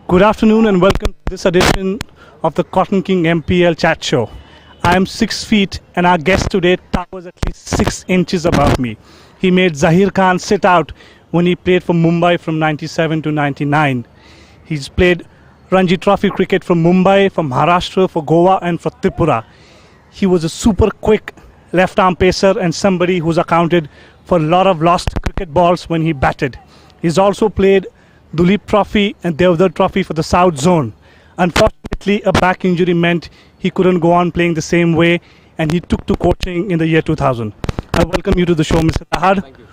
Good afternoon and welcome to this edition of the Cotton King MPL Chat Show. I am 6 feet and our guest today towers at least 6 inches above me. He made Zahir Khan sit out when he played for Mumbai from 97 to 99. He's played Ranji Trophy cricket for Mumbai, for Maharashtra, for Goa and for Tripura. He was a super quick left-arm pacer and somebody who's accounted for a lot of lost cricket balls when he batted. He's also played Duleep Trophy and Devdutt Trophy for the South Zone. Unfortunately, a back injury meant he couldn't go on playing the same way and he took to coaching in the year 2000. I welcome you to the show, Mr. Dahad. Thank you.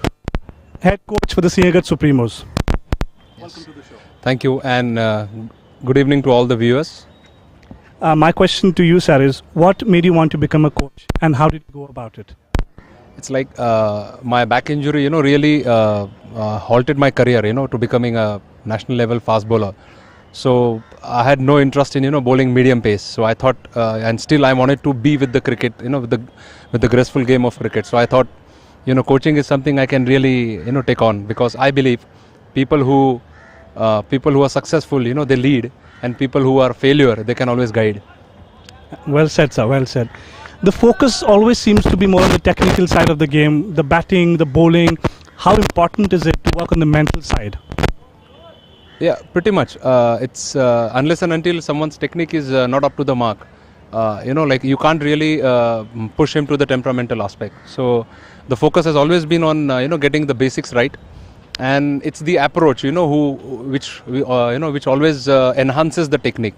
Head coach for the Siagat Supremos. Yes. Welcome to the show. Thank you and good evening to all the viewers. My question to you, sir, is what made you want to become a coach and how did you go about it? It's like my back injury, really halted my career, to becoming a national level fast bowler. So I had no interest in, bowling medium pace. So I thought, and still I wanted to be with the cricket, with the graceful game of cricket. So I thought, coaching is something I can really, take on, because I believe people who are successful, they lead, and people who are failure, they can always guide. Well said, sir. Well said. The focus always seems to be more on the technical side of the game, the batting, the bowling. How important is it to work on the mental side? Yeah, pretty much. It's unless and until someone's technique is not up to the mark, you can't really push him to the temperamental aspect. So the focus has always been on getting the basics right, and it's the approach which always enhances the technique.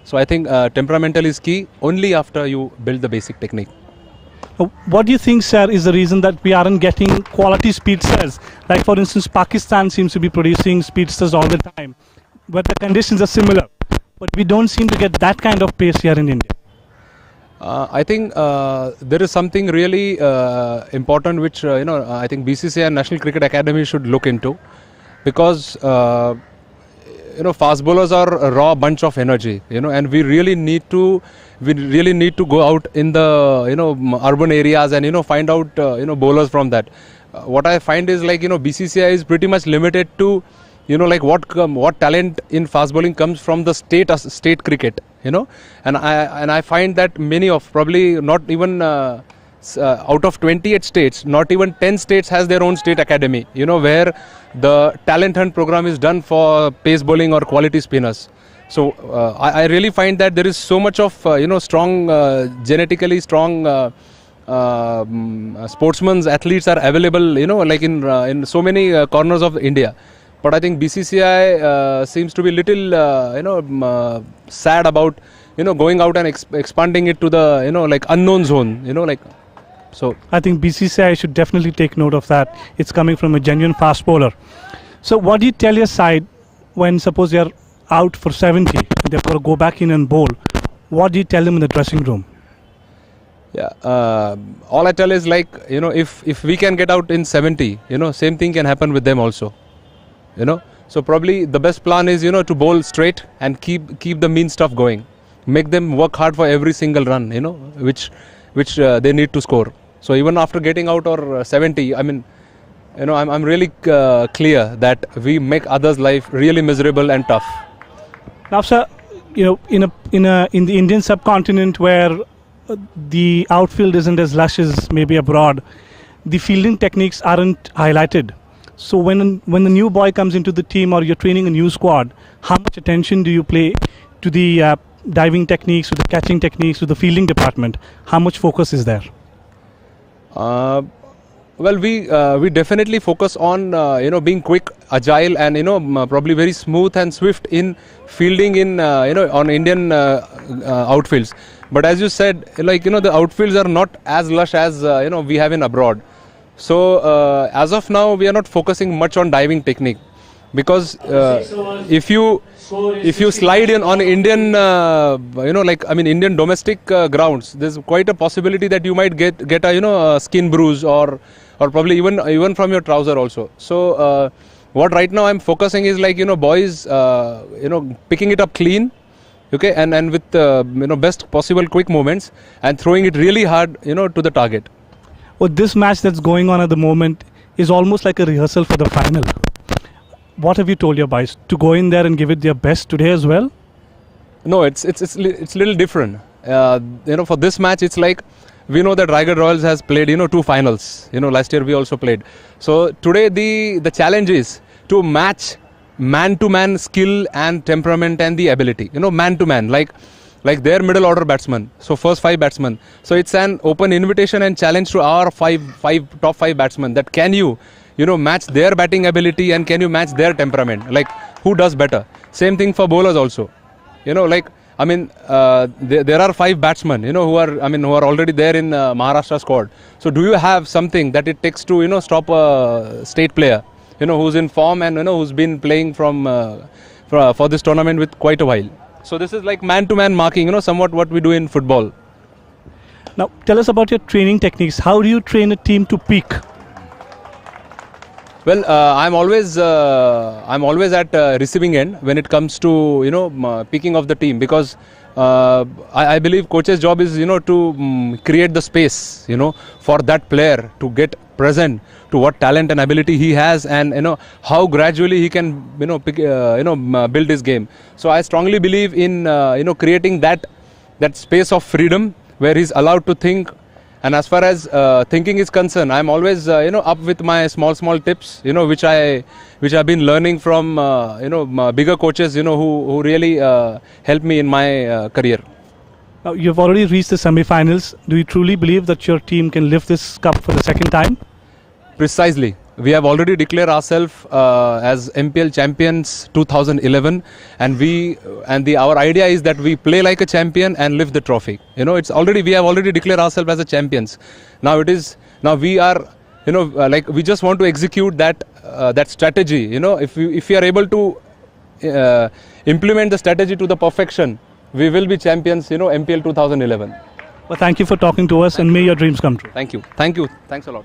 So I think temperamental is key only after you build the basic technique. What do you think, sir, is the reason that we aren't getting quality speedsters? Like, for instance, Pakistan seems to be producing speedsters all the time, but the conditions are similar. But we don't seem to get that kind of pace here in India. I think there is something really important which I think BCCI and National Cricket Academy should look into, because fast bowlers are a raw bunch of energy, and we really need to go out in the urban areas and find out bowlers from that. What I find is BCCI is pretty much limited to what talent in fast bowling comes from the state cricket, and I find that many of, probably not even out of 28 states, not even 10 states has their own state academy, where the talent hunt program is done for pace bowling or quality spinners. So I really find that there is so much of strong, genetically strong sportsmen, athletes are available, in so many corners of India. But I think BCCI seems to be little sad about going out and expanding it to the unknown zone, So I think BCCI should definitely take note of that. It's coming from a genuine fast bowler. So what do you tell your side when, suppose you're out for 70 and they've got to go back in and bowl? What do you tell them in the dressing room? Yeah, all I tell is if we can get out in 70, same thing can happen with them also, So probably the best plan is to bowl straight and keep the mean stuff going. Make them work hard for every single run, which they need to score. So even after getting out or 70, I mean, I'm really clear that we make others' life really miserable and tough. Now, sir, in the Indian subcontinent where the outfield isn't as lush as maybe abroad, the fielding techniques aren't highlighted. So when the new boy comes into the team or you're training a new squad, how much attention do you pay to the diving techniques, to the catching techniques, to the fielding department? How much focus is there? Well, we definitely focus on being quick, agile, and probably very smooth and swift in fielding in on Indian outfields. But as you said, the outfields are not as lush as we have in abroad. So as of now, we are not focusing much on diving technique, because if you slide in on Indian Indian domestic grounds, there's quite a possibility that you might get a skin bruise or probably even from your trouser also. So what right now I'm focusing is boys picking it up clean, okay, and with best possible quick movements and throwing it really hard to the target. Well, this match that's going on at the moment is almost like a rehearsal for the final. what have you told your boys? To go in there and give it their best today as well? No, it's little different. For this match, it's like we know that Raigad Royals has played 2 finals. Last year we also played. So today the challenge is to match man-to-man skill and temperament and the ability. Man-to-man, like their middle order batsmen. So first 5 batsmen. So it's an open invitation and challenge to our top 5 batsmen. That can you match their batting ability and can you match their temperament? Like who does better? Same thing for bowlers also. There are 5 batsmen, who are already there in Maharashtra squad. So do you have something that it takes to, stop a state player, who's in form and, who's been playing for this tournament with quite a while. So this is like man-to-man marking, somewhat what we do in football. Now, tell us about your training techniques. How do you train a team to peak? Well, I'm always at receiving end when it comes to picking of the team, because I believe coach's job is to create the space for that player to get present to what talent and ability he has, and how gradually he can build his game. So I strongly believe in creating that space of freedom where he's allowed to think. And as far as thinking is concerned, I'm always up with my small tips, which I've been learning from bigger coaches, who really helped me in my career. Now, you've already reached the semi-finals. Do you truly believe that your team can lift this cup for the second time? Precisely. We have already declared ourselves as MPL champions 2011, and our idea is that we play like a champion and lift the trophy. We have already declared ourselves as a champions. Now we are we just want to execute that strategy. If we are able to implement the strategy to the perfection, we will be champions. MPL 2011. Well, thank you for talking to us, and may your dreams come true. Thank you. Thanks a lot.